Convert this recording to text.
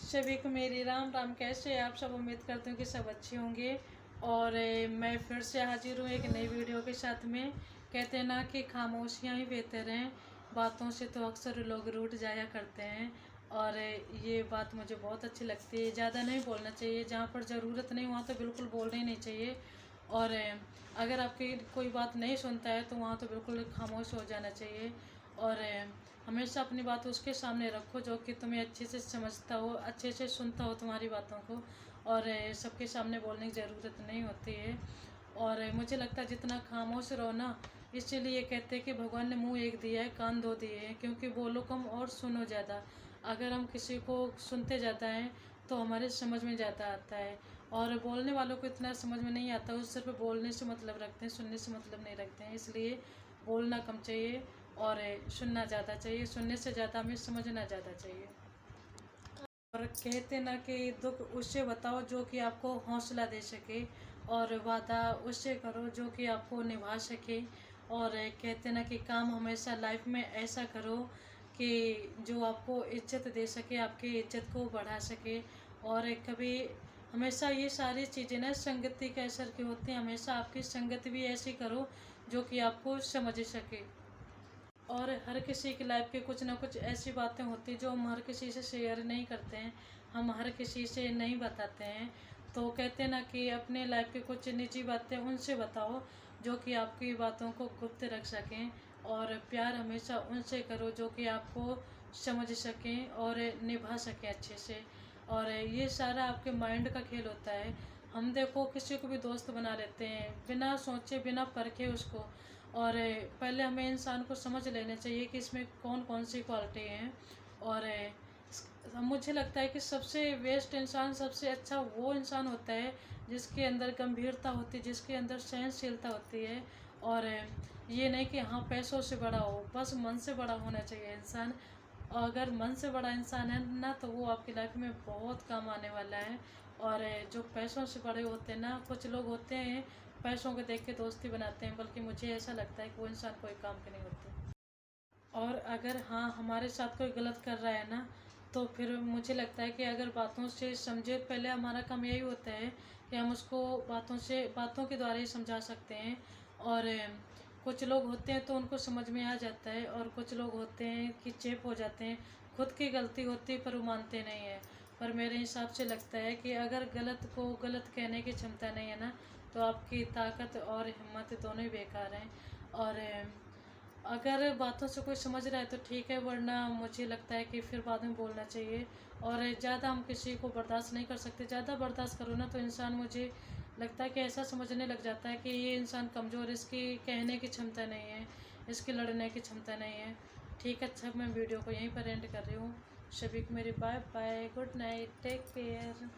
सभी को मेरी राम राम। कैसे हैं आप सब? उम्मीद करती हूँ कि सब अच्छे होंगे। और मैं फिर से हाजिर हूँ एक नई वीडियो के साथ में। कहते हैं ना कि खामोशियाँ ही बेहतर हैं, बातों से तो अक्सर लोग रूठ जाया करते हैं। और ये बात मुझे बहुत अच्छी लगती है। ज़्यादा नहीं बोलना चाहिए, जहाँ पर ज़रूरत नहीं वहाँ तो बिल्कुल बोलना ही नहीं चाहिए। और अगर आपकी कोई बात नहीं सुनता है तो वहाँ तो बिल्कुल खामोश हो जाना चाहिए। और हमेशा अपनी बात उसके सामने रखो जो कि तुम्हें अच्छे से समझता हो, अच्छे से सुनता हो तुम्हारी बातों को। और सबके सामने बोलने की ज़रूरत नहीं होती है। और मुझे लगता है जितना खामोश रहो ना, इसीलिए कहते हैं कि भगवान ने मुंह एक दिया है, कान दो दिए हैं, क्योंकि बोलो कम और सुनो ज़्यादा। अगर हम किसी को सुनते ज़्यादा हैं तो हमारे समझ में ज़्यादा आता है। और बोलने वालों को इतना समझ में नहीं आता, वो सिर्फ बोलने से मतलब रखते हैं, सुनने से मतलब नहीं रखते हैं। इसलिए बोलना कम चाहिए और सुनना ज़्यादा चाहिए। सुनने से ज़्यादा हमें समझना ज़्यादा चाहिए। और कहते ना कि दुख उससे बताओ जो कि आपको हौसला दे सके, और वादा उससे करो जो कि आपको निभा सके। और कहते ना कि काम हमेशा लाइफ में ऐसा करो कि जो आपको इज्जत दे सके, आपकी इज्जत को बढ़ा सके। और कभी हमेशा ये सारी चीज़ें ना संगति के असर की होती हैं। हमेशा आपकी संगत भी ऐसी करो जो कि आपको समझ सके। और हर किसी की लाइफ के कुछ ना कुछ ऐसी बातें होती हैं जो हम हर किसी से शेयर नहीं करते हैं, हम हर किसी से नहीं बताते हैं। तो कहते हैं ना कि अपने लाइफ की कुछ निजी बातें उनसे बताओ जो कि आपकी बातों को गुप्त रख सकें। और प्यार हमेशा उनसे करो जो कि आपको समझ सकें और निभा सकें अच्छे से। और ये सारा आपके माइंड का खेल होता है। हम देखो किसी को भी दोस्त बना लेते हैं बिना सोचे बिना परखे उसको। और पहले हमें इंसान को समझ लेना चाहिए कि इसमें कौन कौन सी क्वालिटी हैं। और मुझे लगता है कि सबसे बेस्ट इंसान, सबसे अच्छा वो इंसान होता है जिसके अंदर गंभीरता होती है, जिसके अंदर सहनशीलता होती है। और ये नहीं कि हाँ पैसों से बड़ा हो, बस मन से बड़ा होना चाहिए इंसान। अगर मन से बड़ा इंसान है ना तो वो आपकी लाइफ में बहुत काम आने वाला है। और जो पैसों से बड़े होते हैं ना, कुछ लोग होते हैं पैसों को देख के दोस्ती बनाते हैं, बल्कि मुझे ऐसा लगता है कि वो इंसान कोई काम के नहीं होते। और अगर हाँ हमारे साथ कोई गलत कर रहा है ना, तो फिर मुझे लगता है कि अगर बातों से समझे, पहले हमारा काम यही होता है कि हम उसको बातों के द्वारा ही समझा सकते हैं। और कुछ लोग होते हैं तो उनको समझ में आ जाता है, और कुछ लोग होते हैं कि चेप हो जाते हैं। खुद की गलती होती है पर वो मानते नहीं है। पर मेरे हिसाब से लगता है कि अगर गलत को गलत कहने की क्षमता नहीं है ना, तो आपकी ताकत और हिम्मत दोनों ही बेकार हैं। और अगर बातों से कोई समझ रहा है तो ठीक है, वरना मुझे लगता है कि फिर बाद में बोलना चाहिए। और ज़्यादा हम किसी को बर्दाश्त नहीं कर सकते। ज़्यादा बर्दाश्त करो ना तो इंसान, मुझे लगता है कि ऐसा समझने लग जाता है कि ये इंसान कमज़ोर, इसकी कहने की क्षमता नहीं है, इसकी लड़ने की क्षमता नहीं है। ठीक है, अच्छा मैं वीडियो को यहीं पर एंड कर रही हूँ। सभी को मेरी bye bye, good night, take care.